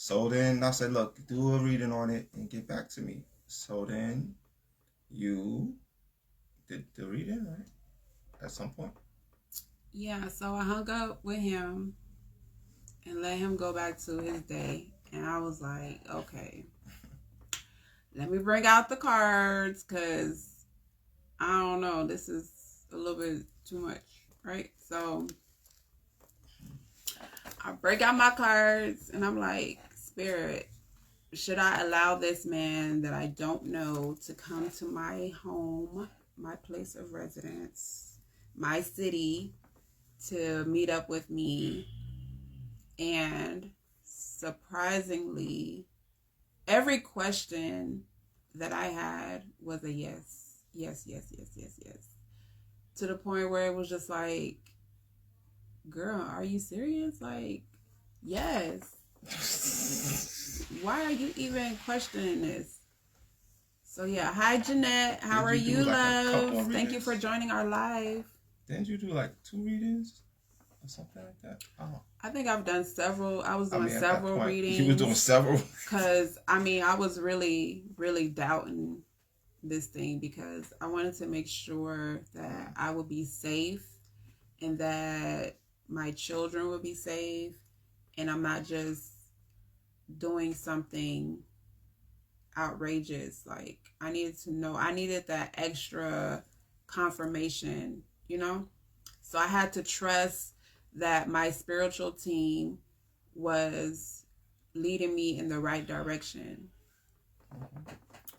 So then I said, look, do a reading on it and get back to me. So then you did the reading, right? At some point. Yeah, so I hung up with him and let him go back to his day. And I was like, okay, let me bring out the cards because I don't know, this is a little bit too much, right? So I break out my cards and I'm like, Spirit, should I allow this man that I don't know to come to my home, my place of residence, my city, to meet up with me? And surprisingly, every question that I had was a yes, yes, yes, yes, yes, yes. To the point where it was just like, girl, are you serious? Like, yes. Why are you even questioning this? So yeah, hi Jeanette. How are you, love? Thank you for joining our live. Didn't you do like 2 readings or something like that? Oh. I think I've done several. I was doing several readings. You were doing several? Because, I was really, really doubting this thing because I wanted to make sure that I would be safe and that my children would be safe. And I'm not just doing something outrageous. Like, I needed to know, I needed that extra confirmation, you know? So I had to trust that my spiritual team was leading me in the right direction.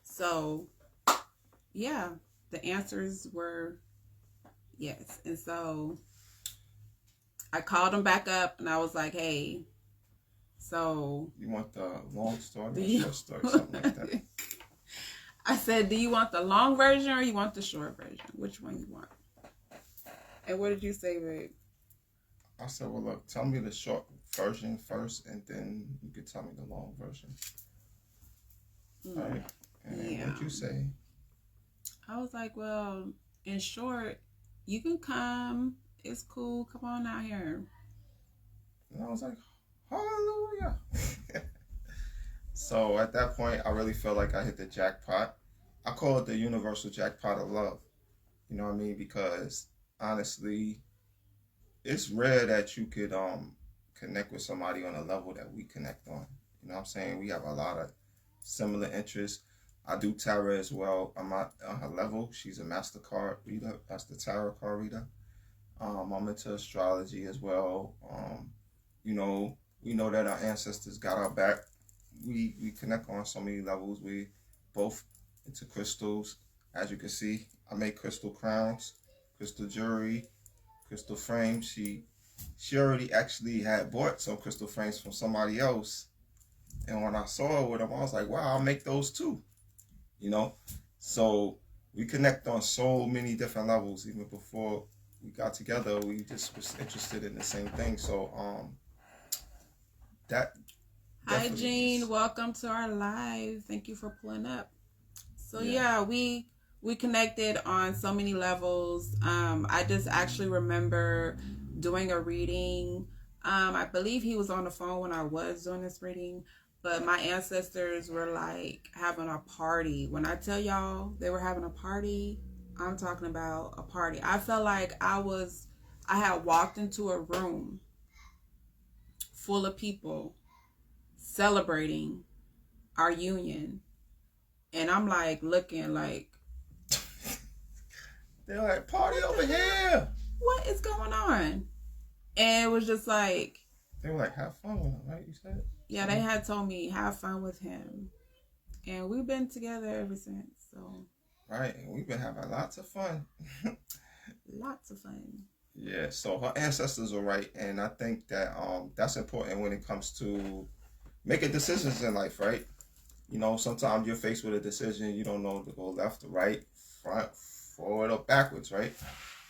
So, yeah, the answers were yes. And so I called him back up and I was like, hey, so. You want the long story or short story, something like that? I said, do you want the long version or you want the short version? Which one you want? And what did you say, babe? I said, well, look, tell me the short version first, and then you could tell me the long version. Right? And what'd you say? I was like, well, in short, you can come. It's cool. Come on out here. And I was like, hallelujah. So at that point, I really felt like I hit the jackpot. I call it the universal jackpot of love. You know what I mean? Because honestly, it's rare that you could connect with somebody on a level that we connect on. You know what I'm saying? We have a lot of similar interests. I do tarot as well. I'm not on her level. She's a master card reader, master tarot card reader. I'm into astrology as well. You know, we know that our ancestors got our back. We connect on so many levels. We both into crystals. As you can see, I make crystal crowns, crystal jewelry, crystal frames. She already actually had bought some crystal frames from somebody else. And when I saw her with them, I was like, wow, I'll make those too. You know? So we connect on so many different levels. Even before we got together, we just was interested in the same thing. So that hi Jean, welcome to our live. Thank you for pulling up. So yeah, we connected on so many levels. I just actually remember doing a reading. I believe he was on the phone when I was doing this reading, but my ancestors were like having a party. When I tell y'all they were having a party, I'm talking about a party. I felt like I had walked into a room full of people celebrating our union. And I'm like looking like, they're like, party over here. What is going on? And it was just like, they were like, have fun with him, right? You said? Yeah, they had told me, have fun with him. And we've been together ever since. So. Right, and we've been having lots of fun. Lots of fun. Yeah, so her ancestors are right, and I think that that's important when it comes to making decisions in life, right? You know, sometimes you're faced with a decision, you don't know to go left or right, front, forward, or backwards, right?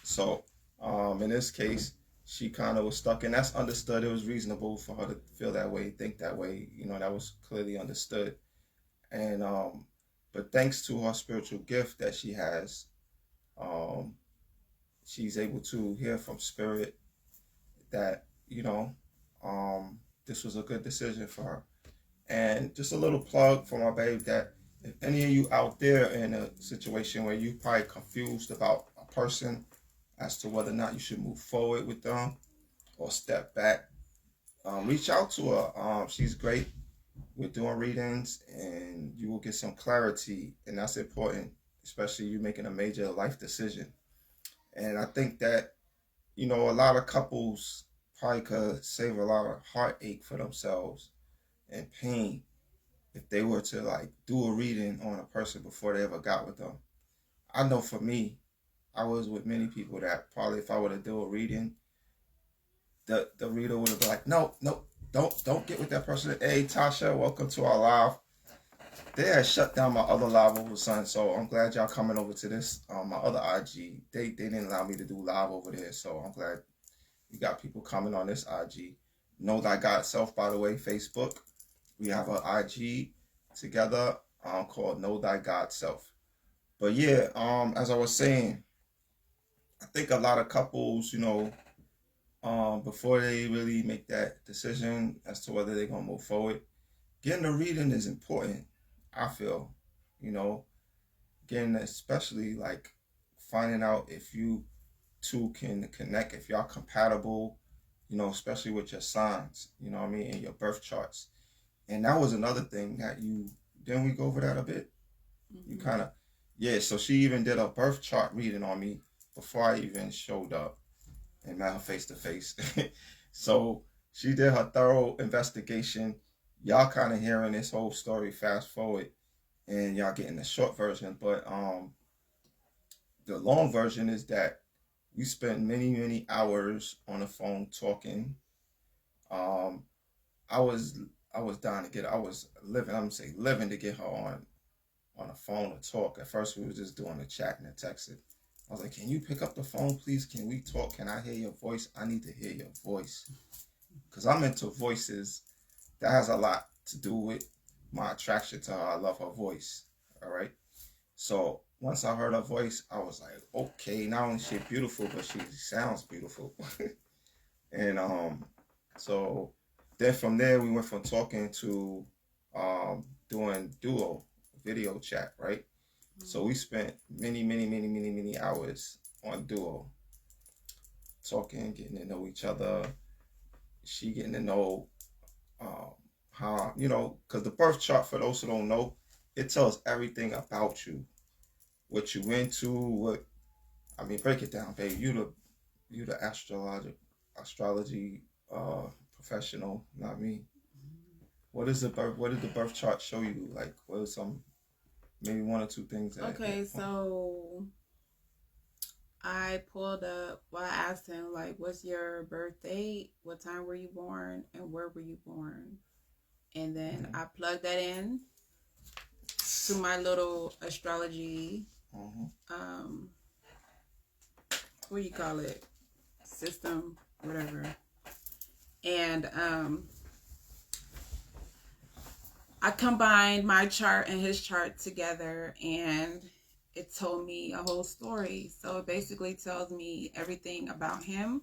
So, in this case, she kind of was stuck, and that's understood. It was reasonable for her to feel that way, think that way. You know, that was clearly understood. And but thanks to her spiritual gift that she has, she's able to hear from spirit that, you know, this was a good decision for her. And just a little plug for my babe that if any of you out there in a situation where you probably confused about a person as to whether or not you should move forward with them or step back, reach out to her. She's great with doing readings, and you will get some clarity, and that's important, especially you making a major life decision. And I think that a lot of couples probably could save a lot of heartache for themselves and pain if they were to like do a reading on a person before they ever got with them. I know for me, I was with many people that probably if I were to do a reading, the reader would have been like, no, no, don't get with that person. Hey Tasha, welcome to our live. They had shut down my other live over son, so I'm glad y'all coming over to this. My other IG, they didn't allow me to do live over there, so I'm glad you got people coming on this IG. Know Thy God Self, by the way, Facebook. We have an IG together called Know Thy God Self. But yeah, as I was saying, I think a lot of couples, before they really make that decision as to whether they're gonna move forward, getting a reading is important. I feel, you know, getting especially like finding out if you two can connect, if y'all compatible, especially with your signs, you know what I mean, and your birth charts. And that was another thing that didn't we go over that a bit? Mm-hmm. You kind of, yeah. So she even did a birth chart reading on me before I even showed up and met her face to face. So she did her thorough investigation. Y'all kind of hearing this whole story fast forward, and y'all getting the short version. But the long version is that we spent many, many hours on the phone talking. Um, I was dying to get. I was living. I'm gonna say living to get her on the phone to talk. At first, we were just doing a chat and a texting. I was like, "Can you pick up the phone, please? Can we talk? Can I hear your voice? I need to hear your voice, because I'm into voices. That has a lot to do with my attraction to her. I love her voice. All right. So once I heard her voice, I was like, okay, not only is she beautiful, but she sounds beautiful. And so then from there we went from talking to doing duo video chat, right? Mm-hmm. So we spent many hours on duo, talking, getting to know each other. She getting to know how, because the birth chart, for those who don't know, it tells everything about you, what you into, break it down, babe. You the astrology professional, not me. What did the birth chart show you? Like, what are some, maybe one or two things so I pulled up, I asked him, like, what's your birth date, what time were you born, and where were you born? And then I plugged that in to my little astrology, what do you call it? System, whatever. And I combined my chart and his chart together, and it told me a whole story. So it basically tells me everything about him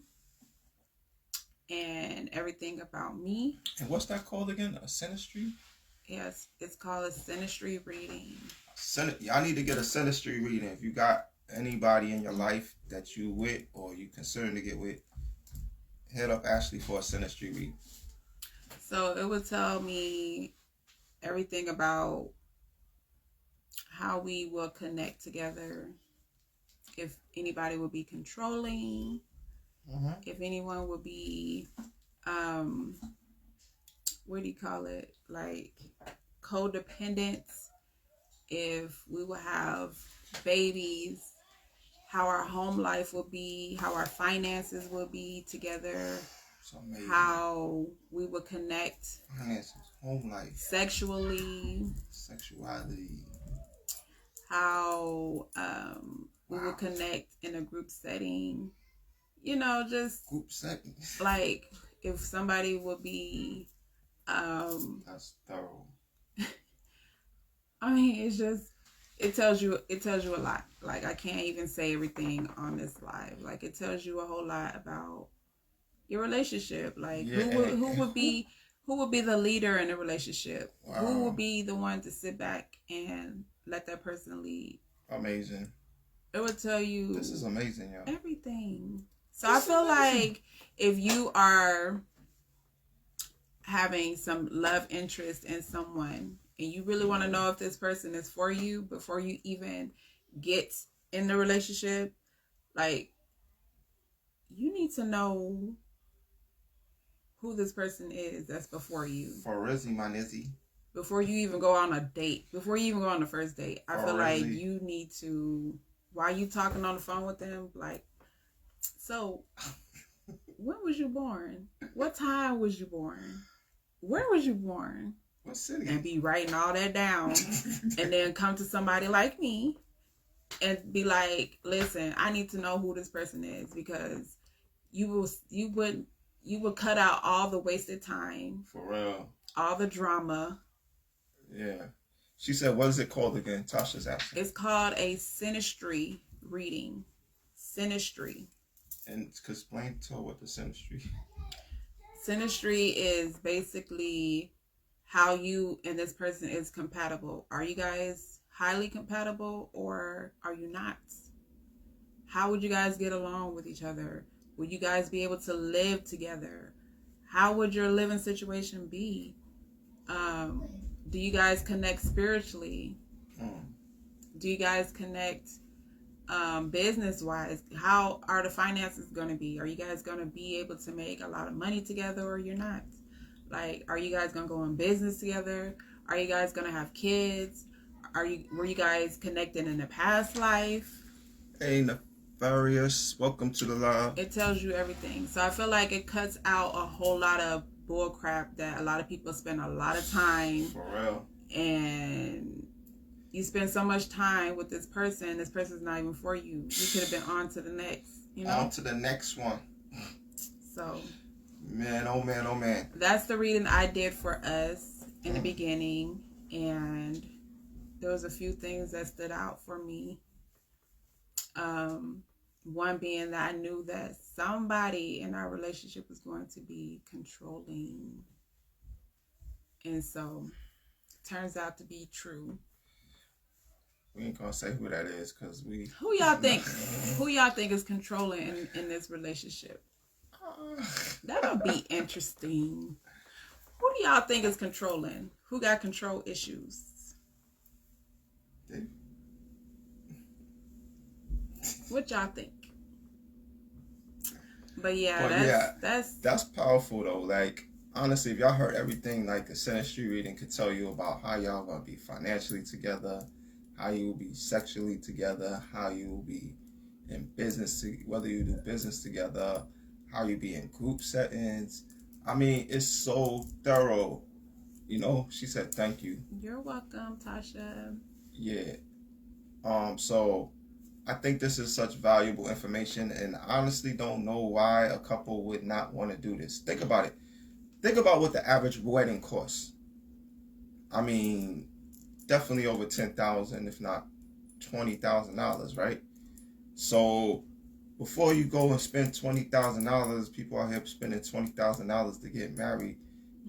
and everything about me. And what's that called again? A synastry? Yes, it's called a synastry reading. I need to get a synastry reading. If you got anybody in your life that you with or you concerned to get with, hit up Ashley for a synastry reading. So it would tell me everything about how we will connect together, if anybody would be controlling, if anyone would be what do you call it, like codependent, if we will have babies, how our home life will be, how our finances will be together, how we will connect, finances, home life, sexuality, how we will connect in a group setting, just group settings, like if somebody would be that's thorough. It's just, it tells you a lot. Like, I can't even say everything on this live. Like, it tells you a whole lot about your relationship. Like, who would be Who will be the leader in a relationship? Wow. Who will be the one to sit back and let that person lead? Amazing. It will tell you. This is amazing, yo. Everything. So I feel like if you are having some love interest in someone and you really want to know if this person is for you before you even get in the relationship, like, you need to know who this person is that's before you. For Rizzy, my nizzy. Before you even go on a date, before you even go on the first date, I feel like you need to, while you talking on the phone with them, like, so when was you born? What time was you born? Where was you born? What city? And be writing all that down. And then come to somebody like me and be like, listen, I need to know who this person is, because you would cut out all the wasted time. For real. All the drama. Yeah. She said, what is it called again? Tasha's asking. It's called a synastry reading. Synastry. And explain to her what the synastry. Synastry is basically how you and this person is compatible. Are you guys highly compatible or are you not? How would you guys get along with each other? Would you guys be able to live together? How would your living situation be? Do you guys connect spiritually? Do you guys connect business-wise? How are the finances going to be? Are you guys going to be able to make a lot of money together or you're not? Like, are you guys going to go in business together? Are you guys going to have kids? Were you guys connected in a past life? Hey, Nefarious, welcome to the live. It tells you everything. So I feel like it cuts out a whole lot of bull crap that a lot of people spend a lot of time. For real. And you spend so much time with this person's not even for you. You could have been on to the next, you know? On to the next one. So. Man, oh man, oh man. That's the reading I did for us in the beginning. And there was a few things that stood out for me. One being that I knew that somebody in our relationship was going to be controlling. And so, turns out to be true. We ain't gonna say who that is because we... Who y'all think is controlling in this relationship? That'll be interesting. Who do y'all think is controlling? Who got control issues? What y'all think? But that's powerful though. Like, honestly, if y'all heard everything, like the synastry reading could tell you about how y'all gonna be financially together, how you will be sexually together, how you will be in business, whether you do business together, how you be in group settings. I mean, it's so thorough. You know, she said thank you. You're welcome, Tasha. Yeah. So I think this is such valuable information, and I honestly don't know why a couple would not want to do this. Think about it. Think about what the average wedding costs. I mean, definitely over $10,000, if not $20,000, right? So before you go and spend $20,000, people out here spending $20,000 to get married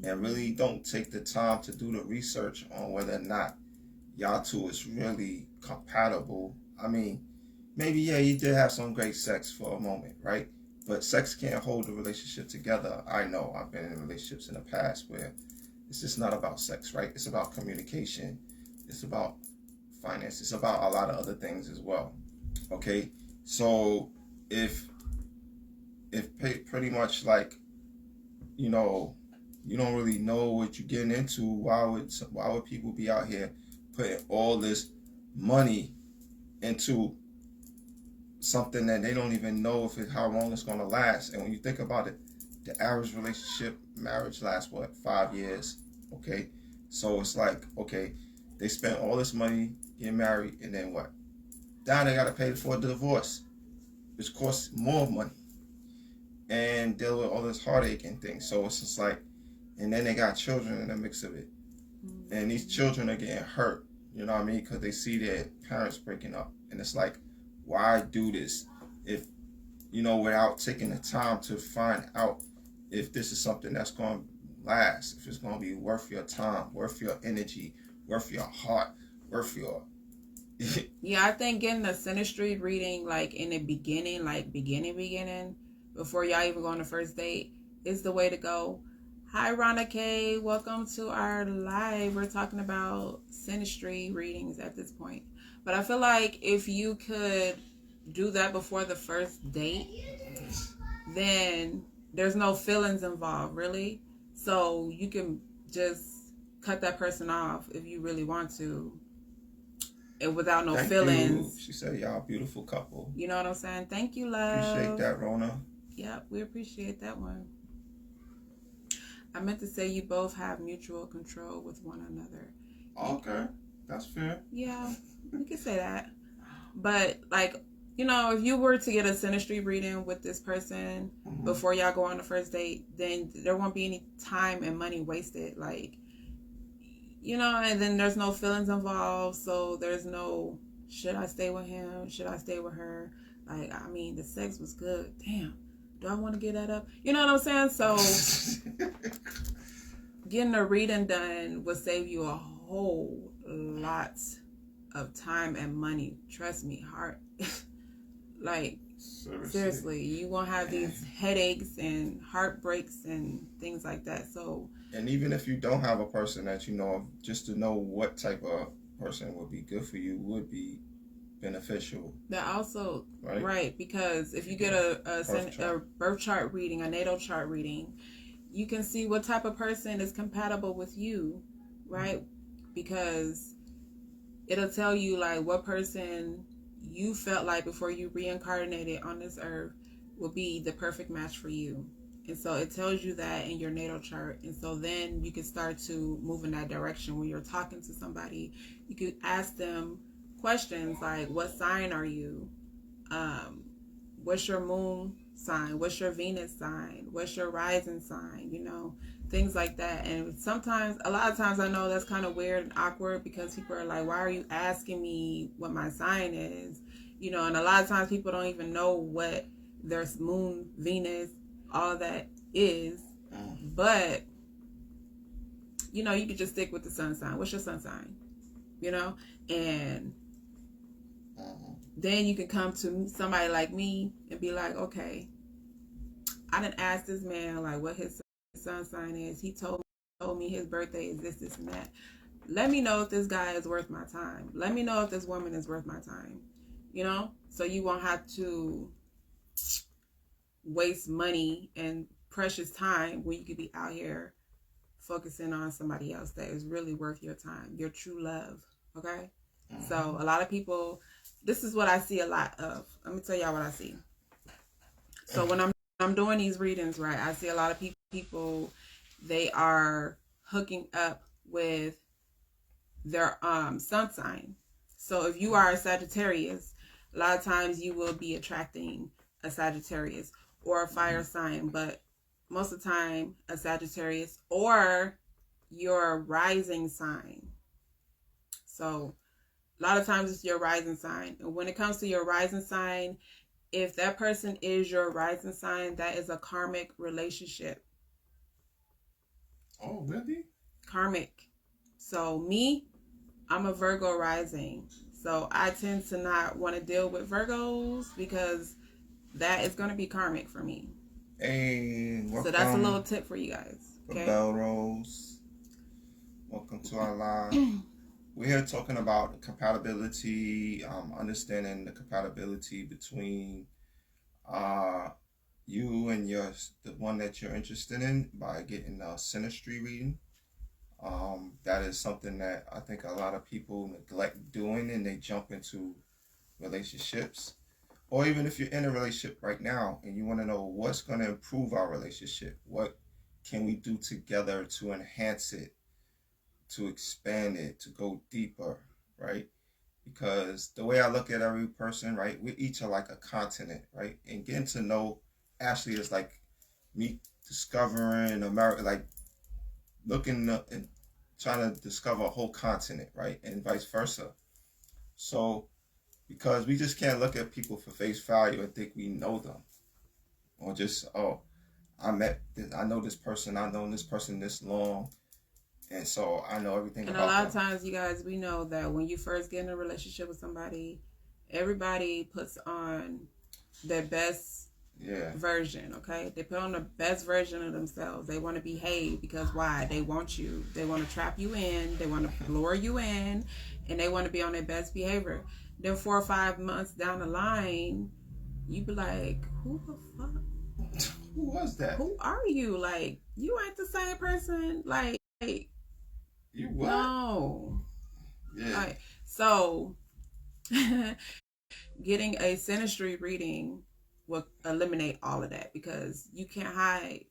and really don't take the time to do the research on whether or not y'all two is really compatible. I mean, maybe, yeah, you did have some great sex for a moment, right? But sex can't hold the relationship together. I know. I've been in relationships in the past where it's just not about sex, right? It's about communication. It's about finance. It's about a lot of other things as well. Okay? So if pretty much like, you know, you don't really know what you're getting into, why would people be out here putting all this money into something that they don't even know how long it's going to last? And when you think about it, the average marriage lasts 5 years? Okay, so it's like, okay, they spent all this money getting married, and then what? Now they got to pay for the divorce, which costs more money, and deal with all this heartache and things. So it's just like, and then they got children in the mix of it, and these children are getting hurt. You know what I mean? Because they see their parents breaking up, and it's like, why do this if, you know, without taking the time to find out if this is something that's going to last, if it's going to be worth your time, worth your energy, worth your heart, worth your... Yeah, I think getting a synastry reading, like, in the beginning, like, beginning, before y'all even go on the first date, is the way to go. Hi, Ronna K. Welcome to our live. We're talking about synastry readings at this point. But I feel like if you could do that before the first date, then there's no feelings involved, really. So you can just cut that person off if you really want to, and without no feelings. You. She said, y'all beautiful couple. You know what I'm saying? Thank you, love. Appreciate that, Rona. Yep, we appreciate that one. I meant to say you both have mutual control with one another. Okay, that's fair. Yeah, we could say that. But, like, you know, if you were to get a synastry reading with this person before y'all go on the first date, then there won't be any time and money wasted. Like, you know, and then there's no feelings involved. So there's no, should I stay with him? Should I stay with her? Like, I mean, the sex was good. Damn. Do I want to get that up? You know what I'm saying? So getting a reading done would save you a whole lot of time and money. Trust me, heart. Like, seriously, you won't have these headaches and heartbreaks and things like that. So, and even if you don't have a person that you know of, just to know what type of person would be good for you would be beneficial. That also, right, because if you get a birth chart reading, a natal chart reading, you can see what type of person is compatible with you, right? Because it'll tell you, like, what person you felt like before you reincarnated on this earth would be the perfect match for you. And so it tells you that in your natal chart. And so then you can start to move in that direction. When you're talking to somebody, you could ask them questions like, what sign are you? What's your moon sign? What's your Venus sign? What's your rising sign? You know, things like that. And sometimes, a lot of times, I know that's kind of weird and awkward because people are like, why are you asking me what my sign is? You know, and a lot of times people don't even know what their moon, Venus, all that is. But, you know, you could just stick with the sun sign. What's your sun sign? You know? And then you can come to somebody like me and be like, okay, I didn't ask this man like what his sun sign is. He told me his birthday is this, and that. Let me know if this guy is worth my time. Let me know if this woman is worth my time. You know? So you won't have to waste money and precious time when you could be out here focusing on somebody else that is really worth your time, your true love. Okay? So a lot of people, this is what I see a lot of. Let me tell y'all what I see. So when I'm doing these readings, right, I see a lot of people, they are hooking up with their sun sign. So if you are a Sagittarius, a lot of times you will be attracting a Sagittarius or a fire sign, but most of the time a Sagittarius or your rising sign. So a lot of times it's your rising sign. And when it comes to your rising sign, if that person is your rising sign, that is a karmic relationship. Oh, really? Karmic. So me, I'm a Virgo rising. So I tend to not want to deal with Virgos because that is going to be karmic for me. Hey, so that's a little tip for you guys. Okay? Bell Rose. Welcome to our live. We're here talking about compatibility, understanding the compatibility between you and the one that you're interested in by getting a synastry reading. That is something that I think a lot of people neglect doing, and they jump into relationships. Or even if you're in a relationship right now and you want to know what's going to improve our relationship, what can we do together to enhance it, to expand it, to go deeper, right? Because the way I look at every person, right, we each are like a continent, right? And getting to know Ashley is like me discovering America, like looking up and trying to discover a whole continent, right? And vice versa. So, because we just can't look at people for face value and think we know them. Or just, oh, I know this person, I've known this person this long, and so I know everything And about a lot them. of times, you guys, we know that when you first get in a relationship with somebody, everybody puts on their best version, okay? They put on the best version of themselves. They want to behave because why? They want you. They want to trap you in. They want to lure you in, and they want to be on their best behavior. Then 4 or 5 months down the line, you be like, who the fuck? Who was that? Who are you? Like, you ain't the same person. Like you what? No. Yeah. Like, so getting a synastry reading will eliminate all of that because you can't hide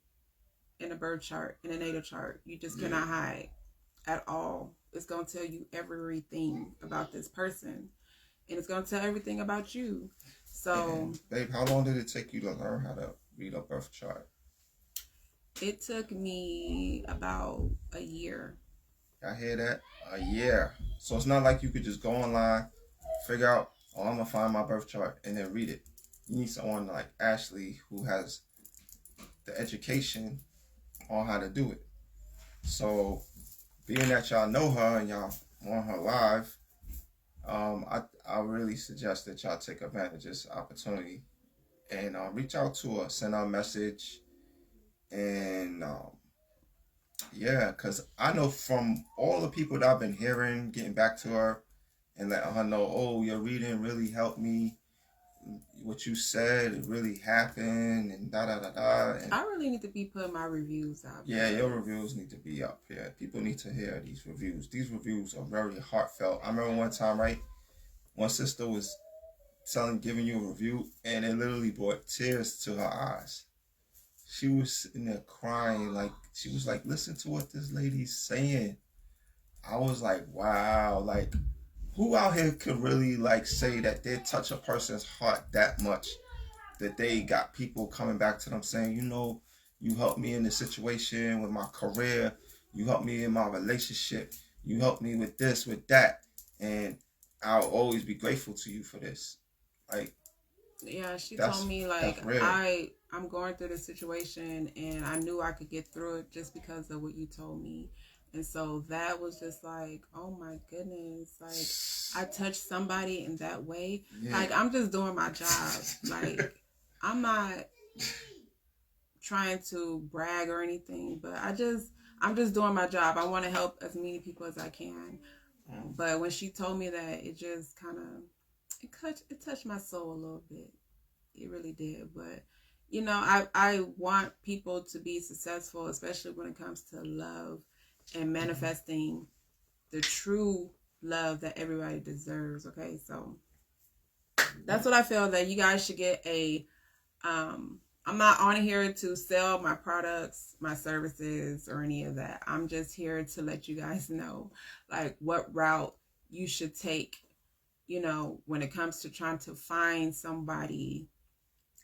in a birth chart, in a natal chart. You just cannot hide at all. It's going to tell you everything about this person, and it's going to tell everything about you. So, and, babe, how long did it take you to learn how to read a birth chart? It took me about a year. I hear that? A year. So it's not like you could just go online, figure out, oh, I'm going to find my birth chart, and then read it. You need someone like Ashley who has the education on how to do it. So, being that y'all know her and y'all want her live, I really suggest that y'all take advantage of this opportunity and reach out to her, send her a message, and yeah, because I know from all the people that I've been hearing, getting back to her and letting her know, oh, your reading really helped me. What you said, it really happened, and da da da da. And I really need to be putting my reviews out. Yeah, your reviews need to be up here. People need to hear these reviews. These reviews are very heartfelt. I remember one time, right? One sister was giving you a review, and it literally brought tears to her eyes. She was sitting there crying, like she was like, "Listen to what this lady's saying." I was like, "Wow!" Like, who out here could really like say that they touch a person's heart that much that they got people coming back to them saying, "You know, you helped me in this situation with my career. You helped me in my relationship. You helped me with this, with that, and I'll always be grateful to you for this." Like, yeah, she told me like I'm going through this situation and I knew I could get through it just because of what you told me. And so that was just like, oh my goodness, like I touched somebody in that way. Yeah. Like I'm just doing my job. Like I'm not trying to brag or anything, but I'm just doing my job. I want to help as many people as I can. But when she told me that, it just kind of it touched my soul a little bit. It really did. But you know, I want people to be successful, especially when it comes to love and manifesting the true love that everybody deserves. Okay, so that's what I feel that you guys should get a I'm not on here to sell my products, my services, or any of that. I'm just here to let you guys know like what route you should take, you know, when it comes to trying to find somebody,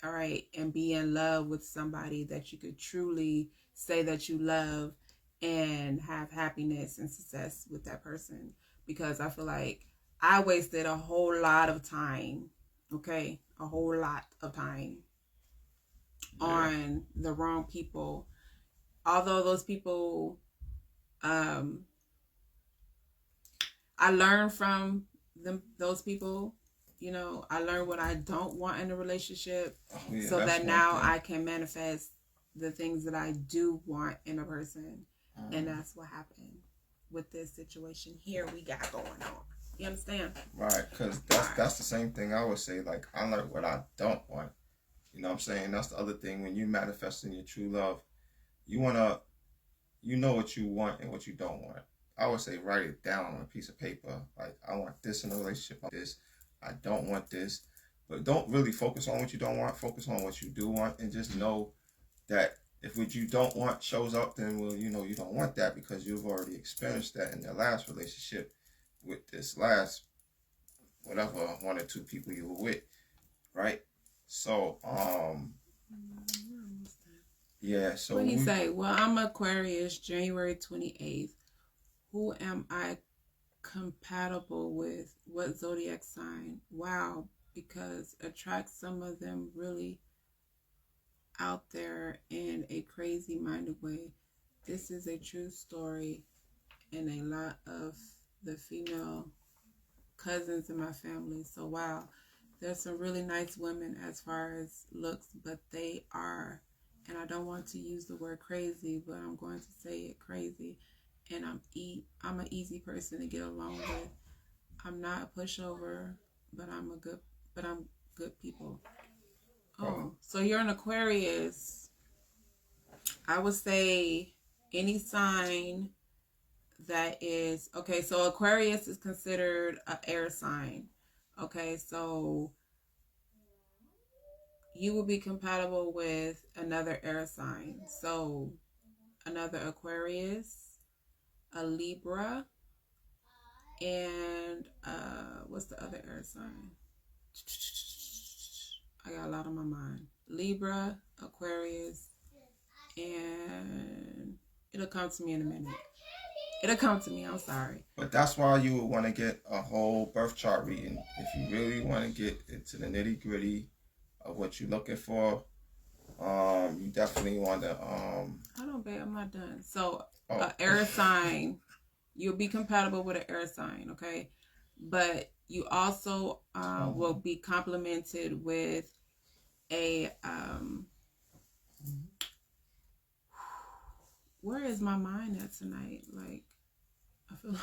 all right, and be in love with somebody that you could truly say that you love and have happiness and success with that person. Because I feel like I wasted a whole lot of time, okay, a whole lot of time on the wrong people. Although those people, I learned from those people. You know, I learned what I don't want in a relationship, so that now I can manifest the things that I do want in a person. And that's what happened with this situation here we got going on. You understand? Right, because that's the same thing I would say. Like, I learned what I don't want. You know what I'm saying? That's the other thing. When you manifesting your true love, you know what you want and what you don't want. I would say write it down on a piece of paper. Like, I want this in a relationship, this. I don't want this. But don't really focus on what you don't want. Focus on what you do want, and just know that if what you don't want shows up, then, well, you know you don't want that because you've already experienced that in the last relationship with this last, whatever, one or two people you were with, right? So, yeah, so what he say? Well, I'm Aquarius, January 28th. Who am I compatible with? What zodiac sign? Wow, because attract some of them really. out there in a crazy minded way. This is a true story, and a lot of the female cousins in my family. So wow, there's some really nice women as far as looks, but they are, and I don't want to use the word crazy, but I'm going to say it, crazy. And I'm an easy person to get along with. I'm not a pushover, but I'm good people. Oh, so you're an Aquarius. I would say any sign that is okay. So Aquarius is considered an air sign. Okay, so you will be compatible with another air sign. So another Aquarius, a Libra, and what's the other air sign? I got a lot on my mind. Libra, Aquarius, and it'll come to me in a minute. It'll come to me. I'm sorry. But that's why you would want to get a whole birth chart reading. If you really want to get into the nitty gritty of what you're looking for, you definitely want to. Hold on, babe. I'm not done. So, air sign, you'll be compatible with an air sign, okay? But you also will be complemented with a where is my mind at tonight? Like, I feel like